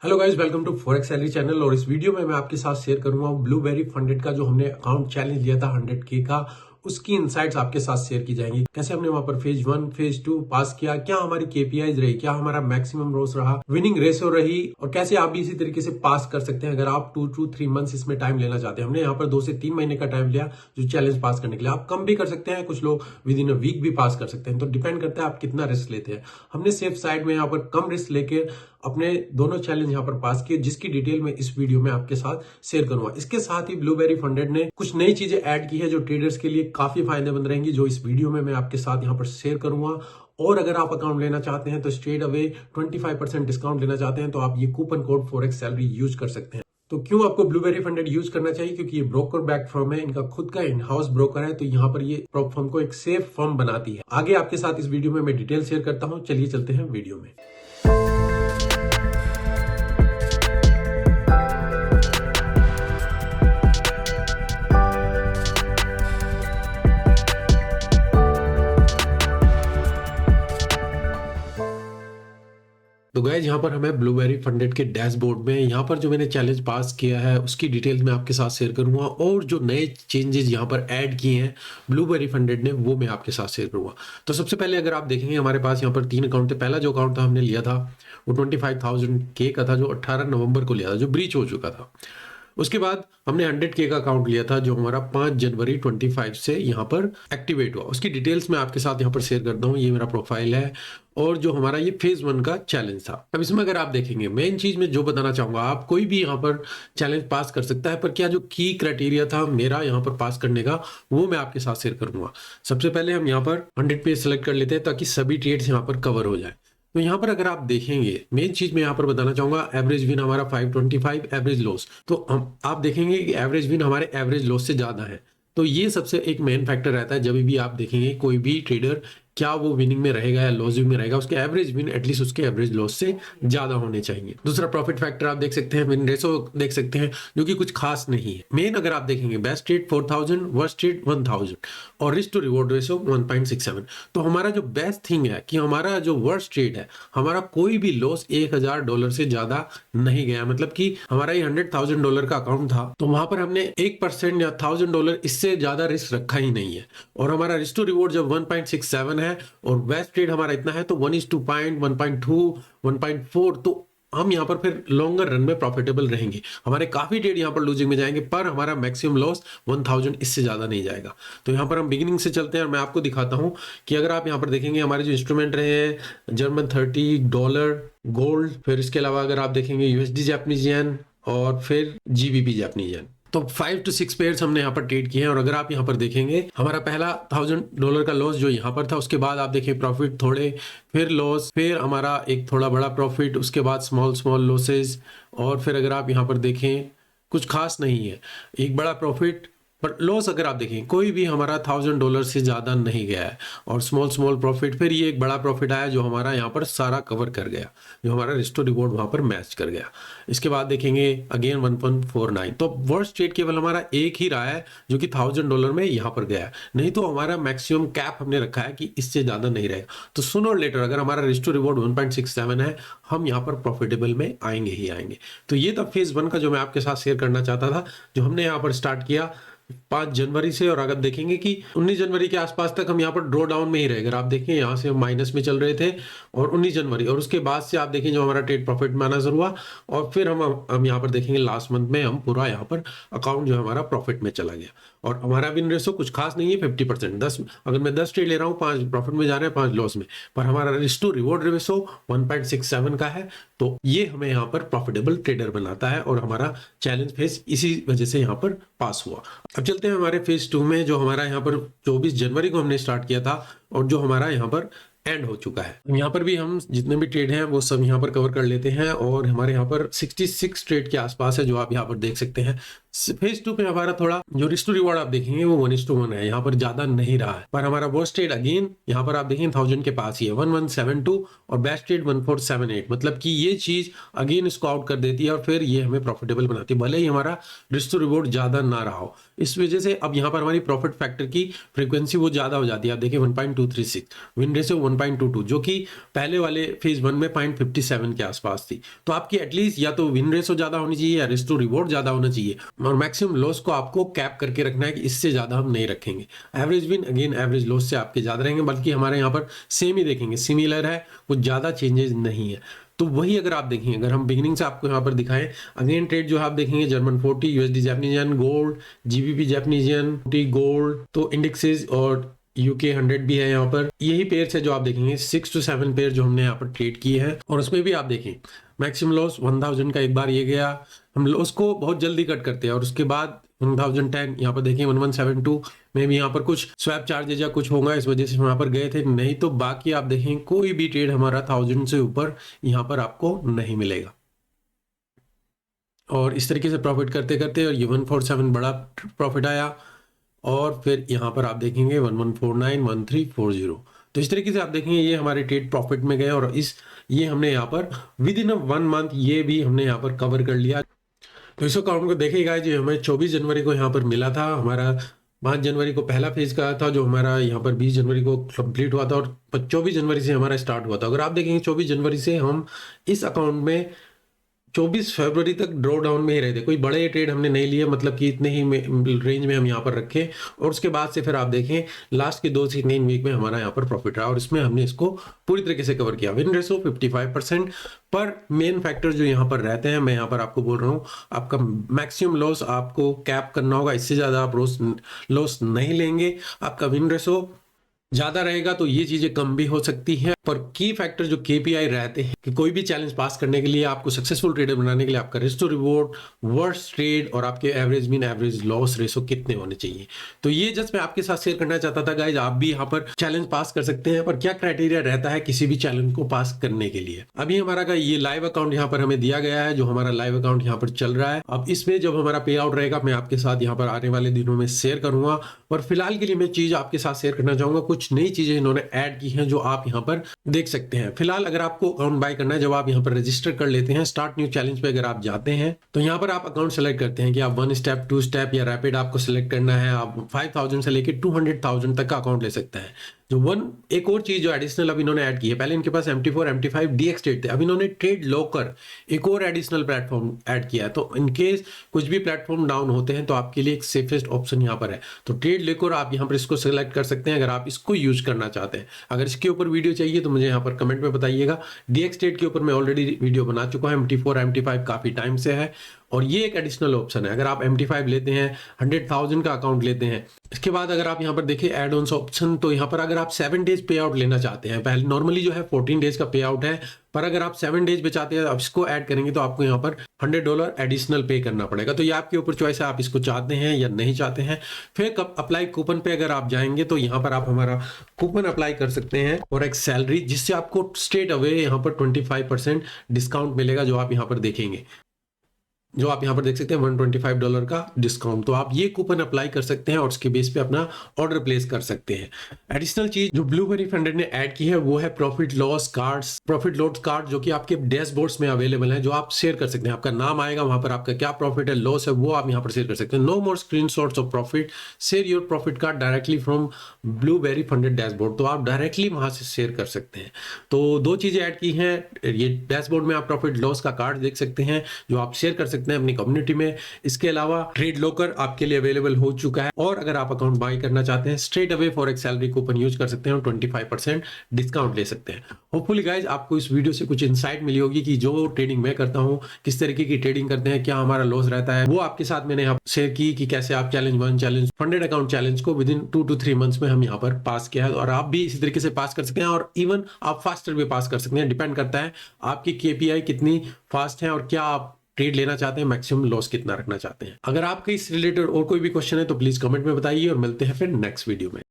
Hello guys, welcome to forex salary channel. और इस video में मैं आपके साथ शेयर करूंगा ब्लूबेरी फंडेड का जो हमने अकाउंट चैलेंज लिया था 100K का, उसकी इनसाइट्स आपके साथ शेयर की जाएंगी। कैसे हमने वहां पर फेज 1 फेज 2 पास किया, क्या हमारी केपीआईज रही, क्या हमारा मैक्सिमम रोस रहा, विनिंग रेशियो रही, और कैसे आप भी इसी तरीके से पास कर सकते हैं अगर आप 2 to 3 मंथ्स इसमें टाइम लेना चाहते हैं। हमने यहाँ पर 2 से 3 महीने का टाइम लिया जो चैलेंज पास करने के लिए। आप कम भी कर सकते हैं, कुछ लोग विद इन अ वीक भी पास कर सकते हैं, तो डिपेंड करता है आप कितना रिस्क लेते हैं। हमने सेफ साइड में यहाँ पर कम रिस्क लेके अपने दोनों चैलेंज यहाँ पर पास किए, जिसकी डिटेल में इस वीडियो में आपके साथ शेयर करूंगा। इसके साथ ही ब्लूबेरी फंडेड ने कुछ नई चीजें ऐड की है जो ट्रेडर्स के लिए काफी फायदेमंद रहेंगी, जो इस वीडियो में मैं आपके साथ यहाँ पर शेयर करूंगा। और अगर आप अकाउंट लेना चाहते हैं तो स्ट्रेट अवे 25% डिस्काउंट लेना चाहते हैं तो आप ये coupon code forex salary use कर सकते हैं। तो क्यों आपको ब्लूबेरी फंडेड यूज करना चाहिए? क्योंकि ये ब्रोकर बैक फर्म है, इनका खुद का इन हाउस ब्रोकर है, तो यहाँ पर ये फर्म को एक सेफ फर्म बनाती है। आगे आपके साथ इस वीडियो में मैं डिटेल शेयर करता हूँ। चलिए चलते हैं वीडियो में। तो गाइज यहाँ पर हमें ब्लूबेरी फंडेड के डैशबोर्ड में यहाँ पर जो मैंने चैलेंज पास किया है उसकी डिटेल्स मैं आपके साथ शेयर करूंगा, और जो नए चेंजेस यहाँ पर ऐड किए हैं ब्लूबेरी फंडेड ने वो मैं आपके साथ शेयर करूंगा। तो सबसे पहले अगर आप देखेंगे हमारे पास यहाँ पर 3 अकाउंट थे। पहला जो अकाउंट था हमने लिया था वो 25,000K का था, जो 18 नवंबर को लिया था, जो ब्रीच हो चुका था। उसके बाद हमने 100K का अकाउंट लिया था जो हमारा 5 जनवरी 25 से यहाँ पर एक्टिवेट हुआ। उसकी डिटेल्स मैं आपके साथ यहाँ पर शेयर करता हूँ। ये मेरा प्रोफाइल है और जो हमारा ये फेज 1 का चैलेंज था। अब इसमें अगर आप देखेंगे मेन चीज में जो बताना चाहूंगा, आप कोई भी यहाँ पर चैलेंज पास कर सकता है, पर क्या जो की क्राइटेरिया था मेरा यहाँ पर पास करने का वो मैं आपके साथ शेयर करूंगा। सबसे पहले हम यहाँ पर 100 पे सेलेक्ट कर लेते हैं ताकि सभी ट्रेड्स यहाँ पर कवर हो जाए। तो यहाँ पर अगर आप देखेंगे मेन चीज मैं यहाँ पर बताना चाहूंगा, एवरेज विन हमारा 525, एवरेज लॉस, तो हम आप देखेंगे कि एवरेज विन हमारे एवरेज लॉस से ज्यादा है। तो ये सबसे एक मेन फैक्टर रहता है जब भी आप देखेंगे कोई भी ट्रेडर, क्या वो विनिंग में रहेगा या लॉसिंग में रहेगा, उसके एवरेज विन एटलीस्ट उसके एवरेज लॉस से ज्यादा होने चाहिए। दूसरा प्रॉफिट फैक्टर आप देख सकते हैं, विन रेशो देख सकते हैं, जो कि कुछ खास नहीं है। मेन अगर आप देखेंगे बेस्ट ट्रेड 4000, वर्स्ट ट्रेड 1000 और रिस्क टू रिवॉर्ड रेशो 1.67। तो हमारा जो बेस्ट थिंग है कि हमारा जो वर्स्ट ट्रेड है, हमारा कोई भी लॉस $1000 से ज्यादा नहीं गया। मतलब कि हमारा ये $100,000 का अकाउंट था, तो वहां पर हमने 1% या $1000 इससे ज्यादा रिस्क रखा ही नहीं है। और हमारा रिस्क टू रिवॉर्ड जब 1.67 है और बेस्ट ट्रेड हमारा इतना है तो 1:0.1, 1.2, 1.4, तो हम यहाँ पर फिर लॉन्गर रन में प्रॉफिटेबल रहेंगे। हमारे काफी ट्रेड यहाँ पर लूजिंग में जाएंगे, पर हमारा मैक्सिमम लॉस 1000 इससे ज्यादा नहीं जाएगा। तो यहाँ पर हम बिगिनिंग से चलते हैं और मैं आपको दिखाता हूँ कि अगर आप यहाँ पर देखेंगे हमारे जो इंस्ट्रूमेंट रहे हैं जर्मन 30, डॉलर, गोल्ड, फिर इसके अलावा अगर आप देखेंगे यूएसडी जापानीज येन और फिर जीबीपी जापानीज येन, तो 5 to 6 पेयर्स हमने यहाँ पर ट्रेड किए हैं। और अगर आप यहाँ पर देखेंगे हमारा पहला $1000 का लॉस जो यहाँ पर था, उसके बाद आप देखें प्रॉफिट थोड़े, फिर लॉस, फिर हमारा एक थोड़ा बड़ा प्रॉफिट, उसके बाद स्मॉल लॉसेस, और फिर अगर आप यहाँ पर देखें कुछ खास नहीं है, एक बड़ा प्रॉफिट, पर लॉस अगर आप देखें कोई भी हमारा $1000 से ज्यादा नहीं गया है, और स्मॉल प्रॉफिट, फिर ये एक बड़ा प्रॉफिट आया जो हमारा यहाँ पर सारा कवर कर गया, जो हमारा रिस्क टू रिवॉर्ड वहां पर मैच कर गया। इसके बाद देखेंगे अगेन 1.49, तो वर्स्ट ट्रेड केवल हमारा एक ही रहा है जो कि $1000 में यहाँ पर गया है, नहीं तो हमारा मैक्सिमम कैप हमने रखा है कि इससे ज्यादा नहीं रहेगा। तो सुनो और लेटर अगर हमारा रिस्क टू रिवॉर्ड 1.67 है, हम यहाँ पर प्रॉफिटेबल में आएंगे ही आएंगे। तो ये था फेज 1 का जो मैं आपके साथ शेयर करना चाहता था, जो हमने यहाँ पर स्टार्ट किया 5 जनवरी से। और अगर देखेंगे कि 19 जनवरी के आसपास तक हम यहाँ पर ड्रॉ डाउन में ही रहे। अगर आप देखें यहाँ से हम माइनस में चल रहे थे और 19 जनवरी, और उसके बाद से आप देखें जो हमारा ट्रेड प्रॉफिट में आना शुरू हुआ, और फिर हम यहाँ पर देखेंगे लास्ट मंथ में हम पूरा यहाँ पर अकाउंट जो हमारा प्रॉफिट में चला गया। और हमारा विन रेशो कुछ खास नहीं है, 50%। 10 अगर मैं 10 ट्रेड ले रहा हूँ, 5 प्रॉफिट में जा रहे हैं, 5 लॉस में, पर हमारा रिस्क टू रिवॉर्ड रेशो 1.67 का है। तो ये हमें यहाँ पर प्रॉफिटेबल ट्रेडर बनाता है और हमारा चैलेंज फेज इसी वजह से यहाँ पर पास हुआ। अब चलते हैं हमारे फेज 2 में, जो हमारा यहाँ पर 24 जनवरी को हमने स्टार्ट किया था और जो हमारा यहाँ पर एंड हो चुका है। यहाँ पर भी हम जितने भी ट्रेड हैं वो सब यहाँ पर कवर कर लेते हैं, और हमारे यहाँ पर 66 ट्रेड के आसपास है जो आप यहाँ पर देख सकते हैं। फेज 2 पे हमारा थोड़ा जो रिस्क टू रिवॉर्ड आप देखेंगे वो 1:1 है, यहाँ पर ज्यादा नहीं रहा है, पर हमारा वर्स्ट ट्रेड अगेन यहाँ पर आप देखेंगे 1000 के पास ही है, 1172 और बेस्ट ट्रेड 1478, मतलब कि ये चीज अगेन इसको आउट कर देती है और फिर ये हमें प्रॉफिटेबल बनाती है, भले ही हमारा रिस्क टू रिवॉर्ड ज्यादा ना रहा हो। इस वजह से अब यहाँ पर हमारी प्रॉफिट फैक्टर की फ्रीक्वेंसी वो ज्यादा हो जाती है। आप देखिए 1.236, विन रेशियो 1.22, जो कि पहले वाले फेज 1 में 0.57 के आसपास थी। तो आपकी एटलीस्ट या तो विन रेशियो ज्यादा होनी चाहिए या रिस्क टू रिवॉर्ड ज्यादा होना चाहिए, और मैक्सिमम लॉस को आपको कैप करके रखना है कि इससे ज्यादा हम नहीं रखेंगे। Average win again average loss से आपके ज्यादा रहेंगे, बल्कि हमारे यहाँ पर सेम ही देखेंगे, सिमिलर है, कुछ ज्यादा चेंजेस नहीं है। तो वही अगर आप देखेंगे, अगर हम बिगिनिंग से आपको यहाँ पर दिखाएं, अगेन ट्रेड जो आप देखेंगे German 40, USD Japanese yen, gold, GBP Japanese yen, gold, तो इंडेक्सेस और यूके 100 भी है। यहाँ पर यही पेयर है जो आप देखेंगे 6 to 7 पेयर जो हमने यहाँ पर ट्रेड किए हैं, और उसमें भी आप देखें मैक्सिमम लॉस 1000 का एक बार ये गया, हम लॉस को बहुत जल्दी कट करते हैं, और उसके बाद 1010 यहाँ पर देखें 1172 में भी यहाँ पर कुछ स्वैप चार्जेज या कुछ होगा, इस वजह से हम यहाँ पर गए थे, नहीं तो बाकी आप देखें कोई भी ट्रेड हमारा 1000 से ऊपर यहाँ पर आपको नहीं मिलेगा। और इस तरीके से प्रॉफिट करते करते और ये 147 बड़ा प्रॉफिट आया, और फिर यहाँ पर आप देखेंगे 1149, 1340। तो इस तरीके से आप देखेंगे ये हमारे ट्रेड प्रॉफिट में गए, और ये हमने यहाँ पर विद इन 1 मंथ ये भी हमने यहाँ पर कवर कर लिया। तो इस अकाउंट को देखिएगा जो हमें 24 जनवरी को यहाँ पर मिला था, हमारा 5 जनवरी को पहला फेज का था जो हमारा यहाँ पर 20 जनवरी को कंप्लीट हुआ था, और 24 जनवरी से हमारा स्टार्ट हुआ था। अगर आप देखेंगे 24 जनवरी से हम इस अकाउंट में 24 फरवरी तक ड्रॉ डाउन में ही रहे थे, कोई बड़े ट्रेड हमने नहीं लिए, मतलब कि इतने ही रेंज में हम यहाँ पर रखे, और उसके बाद से फिर आप देखें लास्ट के 2 से 3 वीक में हमारा यहाँ पर प्रॉफिट रहा, और इसमें हमने इसको पूरी तरीके से कवर किया। विन रेशो 55%, पर मेन फैक्टर जो यहाँ पर रहते हैं, मैं यहाँ पर आपको बोल रहा हूँ, आपका मैक्सिमम लॉस आपको कैप करना होगा, इससे ज़्यादा आप लॉस नहीं लेंगे। आपका विन रेशो ज्यादा रहेगा तो ये चीजें कम भी हो सकती हैं, पर की फैक्टर जो केपीआई रहते हैं कि कोई भी चैलेंज पास करने के लिए, आपको सक्सेसफुल ट्रेडर बनाने के लिए आपका risk to reward, worst trade और आपके average mean average loss ratio कितने होने चाहिए। तो ये जस्ट मैं आपके साथ शेयर करना चाहता था गाइज, आप भी यहाँ पर चैलेंज पास कर सकते हैं, पर क्या क्राइटेरिया रहता है किसी भी चैलेंज को पास करने के लिए। अभी हमारा का ये लाइव अकाउंट यहाँ पर हमें दिया गया है, जो हमारा लाइव अकाउंट यहाँ पर चल रहा है। अब इसमें जब हमारा पे आउट रहेगा मैं आपके साथ यहाँ पर आने वाले दिनों में शेयर करूंगा, पर फिलहाल के लिए मैं चीज आपके साथ शेयर करना चाहूंगा, कुछ नई चीजें इन्होंने ऐड की हैं जो आप यहाँ पर देख सकते हैं। फिलहाल अगर आपको अकाउंट बाय करना है, जब आप यहाँ पर रजिस्टर कर लेते हैं, स्टार्ट न्यू चैलेंज पे अगर आप जाते हैं तो यहाँ पर आप अकाउंट सेलेक्ट करते हैं कि आप 1 स्टेप 2 स्टेप या रैपिड आपको सिलेक्ट करना है। आप 5000 से लेकर 200,000 तक का अकाउंट ले सकते हैं। एक और चीज जो एडिशनल अब इन्होंने ऐड की है, पहले इनके पास MT4 MT5 DX ट्रेड थे, अब इन्होंने ट्रेड लॉकर एक और एडिशनल प्लेटफॉर्म ऐड किया है। तो इनकेस कुछ भी प्लेटफॉर्म डाउन होते हैं तो आपके लिए एक सेफेस्ट ऑप्शन यहाँ पर है, तो ट्रेड लॉकर आप यहाँ पर इसको सेलेक्ट कर सकते हैं अगर आप इसको यूज करना चाहते हैं। अगर इसके ऊपर वीडियो चाहिए तो मुझे यहाँ पर कमेंट में बताइएगा। DX ट्रेड के ऊपर मैं ऑलरेडी वीडियो बना चुका हूँ, MT4 MT5 काफी टाइम से है, और ये एक एडिशनल ऑप्शन है। अगर आप MT5 लेते हैं, 100,000 का अकाउंट लेते हैं, इसके बाद अगर आप यहाँ पर देखें एड ऑन्स ऑप्शन, तो यहाँ पर अगर आप 7 डेज पे आउट लेना चाहते हैं, पहले नॉर्मली जो है 14 डेज का पे आउट है, पर अगर आप 7 डेज पे चाहते हैं, आप इसको ऐड करेंगे तो आपको यहाँ पर $100 एडिशनल पे करना पड़ेगा। तो ये आपके ऊपर चॉइस है, आप इसको चाहते हैं या नहीं चाहते हैं। फिर अप्लाई कूपन पे अगर आप जाएंगे तो यहाँ पर आप हमारा कूपन अप्लाई कर सकते हैं और एक सैलरी, जिससे आपको स्ट्रेट अवे यहाँ पर 25% डिस्काउंट मिलेगा, जो आप यहाँ पर देखेंगे, जो आप यहाँ पर देख सकते हैं $125 का डिस्काउंट। तो आप ये कूपन अप्लाई कर सकते हैं और उसके बेस पे अपना ऑर्डर प्लेस कर सकते हैं। एडिशनल चीज जो ब्लूबेरी फंडेड ने ऐड की है वो है प्रॉफिट लॉस कार्ड, जो कि आपके डैशबोर्ड्स में अवेलेबल है, जो आप शेयर कर सकते हैं। आपका नाम आएगा वहां पर, आपका क्या प्रॉफिट है लॉस है वो आप यहाँ पर शेयर कर सकते हैं। No more screenshots of profit, share your profit card directly from Blueberry Funded dashboard. तो आप डायरेक्टली वहां से शेयर कर सकते हैं। तो 2 चीजें ऐड की हैं, ये डैशबोर्ड में आप प्रॉफिट लॉस का कार्ड देख सकते हैं जो आप शेयर कर सकते हैं अपनी कम्युनिटी में। इसके अलावा ट्रेड लॉकर आपके लिए अवेलेबल हो चुका है, और अगर आप अकाउंट बाय करना चाहते हैं straight away forex salary coupon use कर सकते हैं और 25% डिस्काउंट ले सकते हैं। होपफुली गाइज आपको इस वीडियो से कुछ इंसाइट मिली होगी कि जो ट्रेडिंग मैं करता हूं, किस तरीके की ट्रेडिंग करते हैं, क्या हमारा लॉस रहता है, वो आपके साथ मैंने यहाँ शेयर की कि कैसे आप challenge 1 challenge funded account challenge को विद इन 2 to 3 मंथ्स में हम यहाँ पर पास किया है, और आप भी इसी तरीके से पास कर सकते हैं, और इवन आप फास्टर भी पास कर सकते हैं। डिपेंड करता है आपकी KPI कितनी फास्ट है और क्या आप ट्रेड लेना चाहते हैं, मैक्सिमम लॉस कितना रखना चाहते हैं। अगर आपके इस रिलेटेड और कोई भी क्वेश्चन है तो प्लीज कमेंट में बताइए, और मिलते हैं फिर नेक्स्ट वीडियो में।